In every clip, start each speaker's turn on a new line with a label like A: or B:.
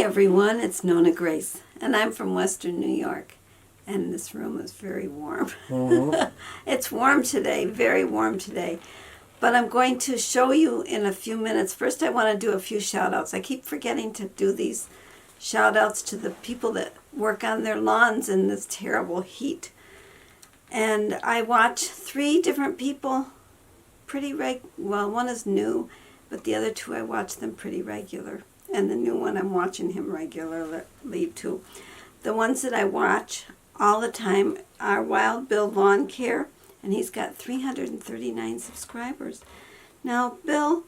A: everyone, it's NonnaGrace, and I'm from Western New York, and this room is very warm. It's warm today, very warm today, but I'm going to show you in a few minutes. First, I want to do a few shout-outs. I keep forgetting to do these shout-outs to the people that work on their lawns in this terrible heat. And I watch 3 different people well, one is new, but the other 2 I watch them pretty regular. And the new one, I'm watching him regularly too. The ones that I watch all the time are Wild Bill Lawn Care, and he's got 339 subscribers. Now, Bill,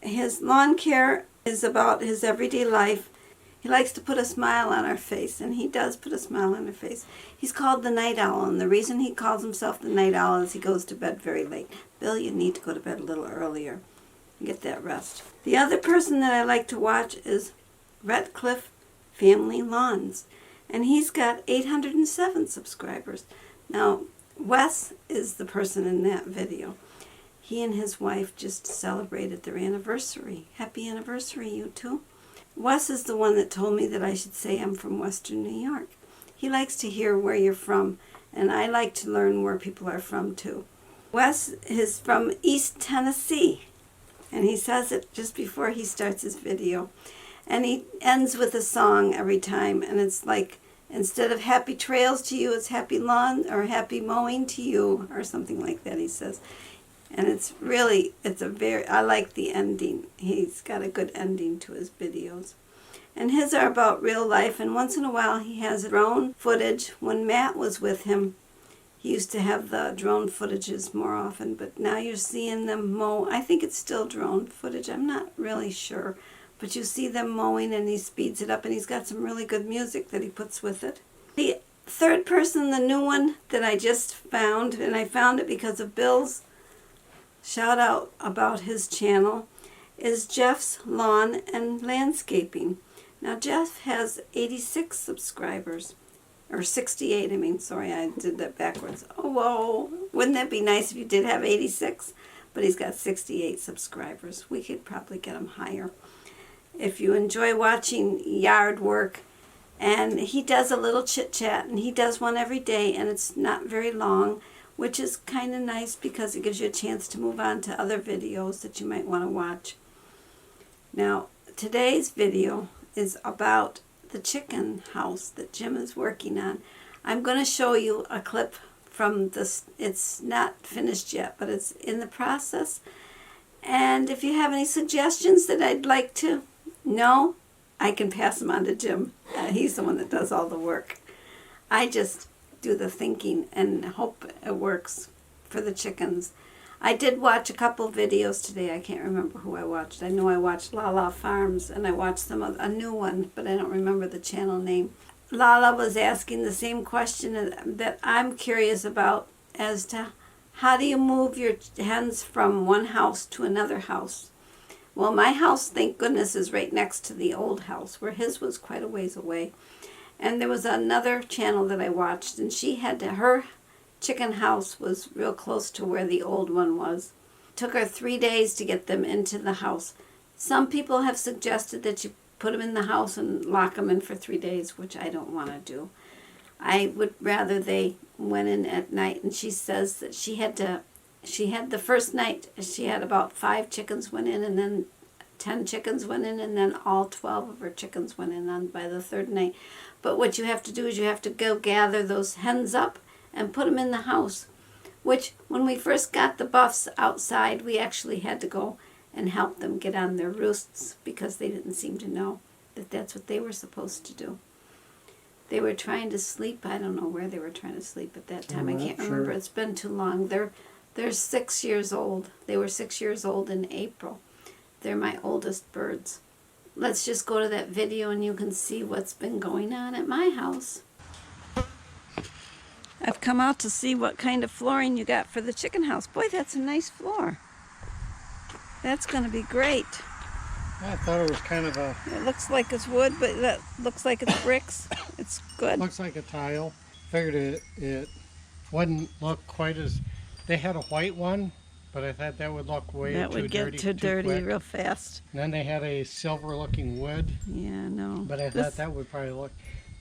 A: his lawn care is about his everyday life. He likes to put a smile on our face, and he does put a smile on our face. He's called the Night Owl, and the reason he calls himself the Night Owl is he goes to bed very late. Bill, you need to go to bed a little earlier. Get that rest. The other person that I like to watch is Ratcliffe Family Lawns, and he's got 807 subscribers. Now, Wes is the person in that video. He and his wife just celebrated their anniversary. Happy anniversary, you two. Wes is the one that told me that I should say I'm from Western New York. He likes to hear where you're from, and I like to learn where people are from too. Wes is from East Tennessee. And he says it just before he starts his video. And he ends with a song every time. And it's like, instead of happy trails to you, it's happy lawn or happy mowing to you, or something like that, he says. And it's really, I like the ending. He's got a good ending to his videos. And his are about real life. And once in a while, he has drone footage. When Matt was with him, he used to have the drone footages more often, but now you're seeing them mow. I think it's still drone footage. I'm not really sure. But you see them mowing, and he speeds it up, and he's got some really good music that he puts with it. The third person, the new one that I just found, and I found it because of Bill's shout out about his channel, is Jeff's Lawn and Landscaping. Now, Jeff has 86 subscribers. Or 68, I did that backwards. Oh, whoa. Wouldn't that be nice if you did have 86? But he's got 68 subscribers. We could probably get him higher. If you enjoy watching yard work, and he does a little chit-chat, and he does one every day, and it's not very long, which is kind of nice because it gives you a chance to move on to other videos that you might want to watch. Now, today's video is about the chicken house that Jim is working on. I'm going to show you a clip from this. It's not finished yet, but it's in the process. And if you have any suggestions that I'd like to know, I can pass them on to Jim. He's the one that does all the work. I just do the thinking and hope it works for the chickens. I did watch a couple videos today. I can't remember who I watched. I know I watched Lala Farms, and I watched a new one, but I don't remember the channel name. Lala was asking the same question that I'm curious about, as to how do you move your hens from one house to another house? Well, my house, thank goodness, is right next to the old house, where his was quite a ways away. And there was another channel that I watched, and her chicken house was real close to where the old one was. It took her 3 days to get them into the house. Some people have suggested that you put them in the house and lock them in for 3 days, which I don't want to do. I would rather they went in at night, and she says that she had the first night, she had about 5 chickens went in, and then 10 chickens went in, and then all 12 of her chickens went in by the 3rd night. But what you have to do is you have to go gather those hens up and put them in the house, which when we first got the buffs outside, we actually had to go and help them get on their roosts because they didn't seem to know that that's what they were supposed to do. They were trying to sleep. I don't know where they were trying to sleep at that time. I can't remember. It's been too long. They're 6 years old. They were 6 years old in April. They're my oldest birds. Let's just go to that video and you can see what's been going on at my house. I've come out to see what kind of flooring you got for the chicken house. Boy, that's a nice floor. That's going to be great.
B: I thought it was kind of a...
A: It looks like it's wood, but that looks like it's bricks. It's good.
B: Looks like a tile. Figured it wouldn't look quite as... They had a white one, but I thought that would look way
A: That
B: too
A: would
B: dirty.
A: get too dirty
B: quick.
A: real fast.
B: And then they had a silver-looking wood,
A: Yeah, no.
B: but I thought that would probably look.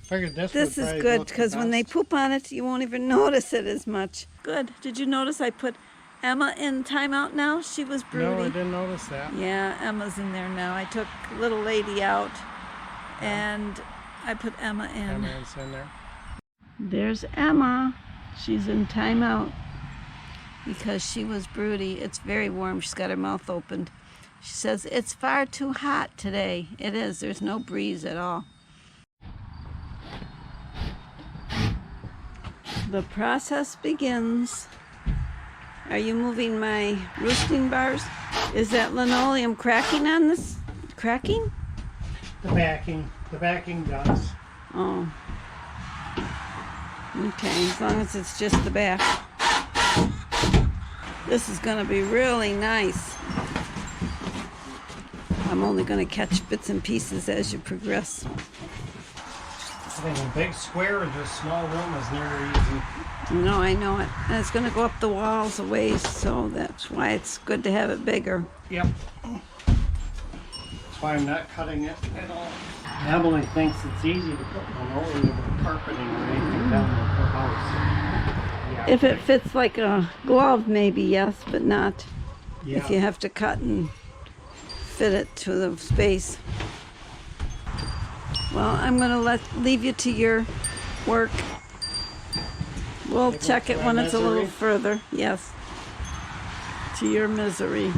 B: Figured this
A: This
B: would
A: is
B: probably
A: good
B: look the
A: because when they
B: best.
A: poop on it, you won't even notice it as much. Good. Did you notice I put Emma in timeout now? She was broody.
B: No, I didn't notice that.
A: Yeah, Emma's in there now. I took little lady out and I put Emma in.
B: Emma's in there.
A: There's Emma. She's in timeout because she was broody. It's very warm. She's got her mouth opened. She says, it's far too hot today. It is. There's no breeze at all. The process begins. Are you moving my roosting bars? Is that linoleum cracking on this? Cracking?
B: The backing does.
A: Oh. Okay, as long as it's just the back. This is going to be really nice. I'm only going to catch bits and pieces as you progress.
B: I think a big square in just small room is never easy.
A: No, I know it. And it's going to go up the walls a ways, so that's why it's good to have it bigger.
B: Yep. That's why I'm not cutting it at all. Emily thinks it's easy to put linoleum carpeting or anything down in her house. Yeah,
A: If it fits like a glove, maybe yes, but not
B: yeah.
A: if you have to cut and fit it to the space. Well, I'm going to leave you to your work. We'll check it when it's a little further. Yes. To your misery.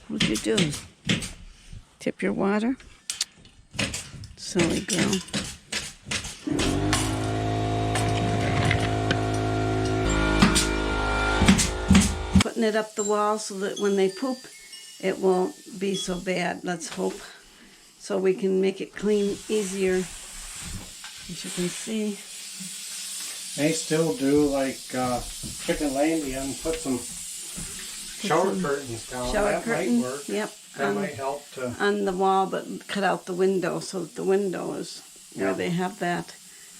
A: What'd you do? Tip your water? Silly girl. Putting it up the wall so that when they poop, it won't be so bad. Let's hope. So we can make it clean easier. As you can see.
B: They still do like Chicken Landy and put some shower curtains down.
A: Shower
B: that
A: curtain,
B: might work.
A: yep.
B: That might help to.
A: On the wall, but cut out the window so that the window is where
B: Yeah.
A: they have that.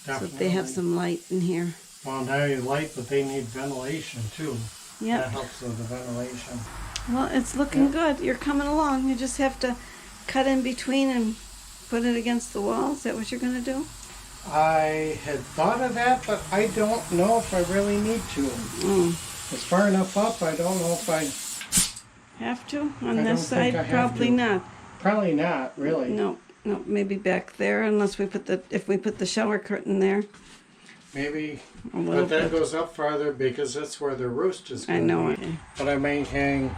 B: Definitely.
A: So that they have some light in here.
B: Well, now you light, but they need ventilation too. That
A: Yep.
B: helps with the ventilation.
A: Well, it's looking good. You're coming along. You just have to cut in between and put it against the wall. Is that what you're going to do?
B: I had thought of that, but I don't know if I really need to.
A: Mm.
B: It's far enough up, I don't know if I...
A: Have to? On
B: I
A: this
B: don't think
A: side?
B: I have
A: Probably
B: to.
A: not.
B: Probably not, really.
A: No, maybe back there unless we put if we put the shower curtain there.
B: Maybe,
A: A little
B: but that
A: bit.
B: goes up farther because that's where the roost is
A: I
B: going
A: know
B: to
A: it.
B: be. But I may hang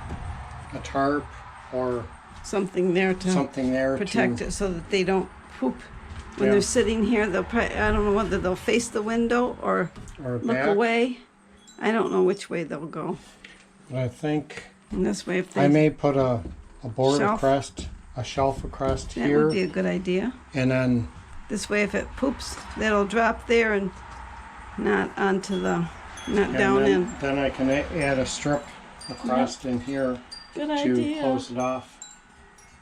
B: a tarp or
A: Something there to
B: something there
A: protect
B: to...
A: it so that they don't poop. When
B: Yeah.
A: they're sitting here, they'll probably, I don't know whether they'll face the window or
B: Or
A: look
B: back.
A: away. I don't know which way they'll go.
B: I think
A: And this way, if they,
B: I may put a board
A: Shelf?
B: across, a shelf across
A: that
B: here.
A: would be a good idea.
B: And then,
A: This way, if it poops, that'll drop there and not onto the, not
B: and
A: down
B: then,
A: in.
B: then I can add a strip across in here
A: Good
B: to
A: idea.
B: close it off.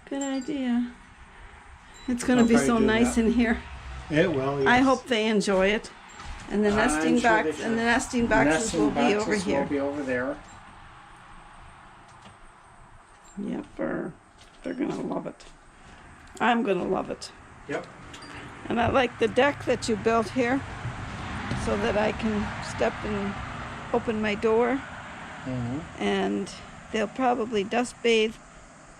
A: Good idea. It's going to
B: I'll
A: be
B: probably
A: so
B: do
A: nice
B: that.
A: in here.
B: It will, yes.
A: I hope they enjoy it. And the
B: I'm
A: nesting
B: sure
A: box
B: they
A: and
B: should.
A: the nesting boxes
B: Nesting
A: will be over
B: boxes
A: here.
B: will be over there.
A: Yep, they're gonna love it. I'm gonna love it.
B: Yep.
A: And I like the deck that you built here so that I can step and open my door.
B: Mm-hmm.
A: And they'll probably dust bathe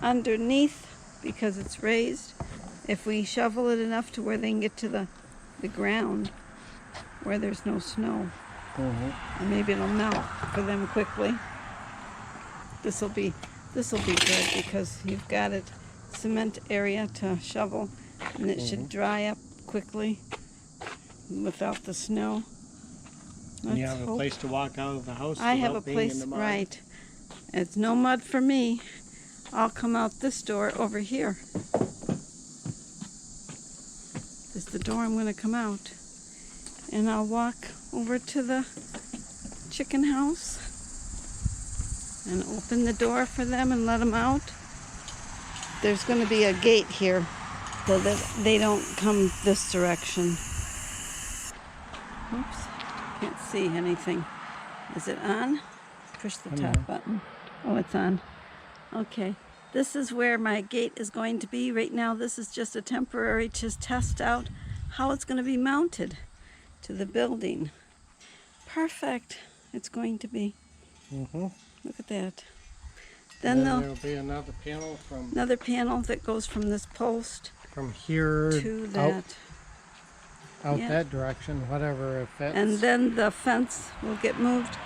A: underneath because it's raised. If we shovel it enough to where they can get to the ground where there's no snow.
B: Mm-hmm.
A: And maybe it'll melt for them quickly. This'll be good because you've got a cement area to shovel and it should dry up quickly without the snow.
B: And you
A: Let's
B: have a
A: hope.
B: place to walk out of the house
A: I have a
B: without being in
A: place,
B: the mud.
A: right. It's no mud for me. I'll come out this door over here. This is the door I'm going to come out. And I'll walk over to the chicken house and open the door for them and let them out. There's going to be a gate here so that they don't come this direction. Oops, can't see anything. Is it on? push the top button. Oh, it's on. Okay. This is where my gate is going to be. Right now, this is just a temporary to test out how it's going to be mounted to the building. Perfect. It's going to be.
B: Mm-hmm.
A: Look at that.
B: Then
A: Then
B: there'll be another panel from
A: another panel that goes from this post
B: here
A: to that.
B: out
A: Yeah.
B: that direction, whatever it fits.
A: And then the fence will get moved,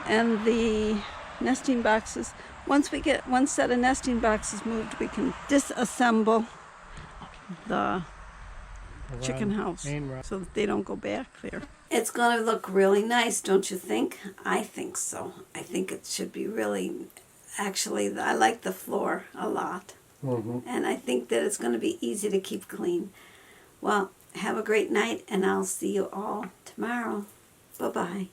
A: and the nesting boxes. Once we get one set of nesting boxes moved, we can disassemble the chicken house so that they don't go back there. It's going to look really nice, don't you think? I think so. I think it should be really, actually, I like the floor a lot. And I think that it's going to be easy to keep clean. Well, have a great night, and I'll see you all tomorrow. Bye-bye.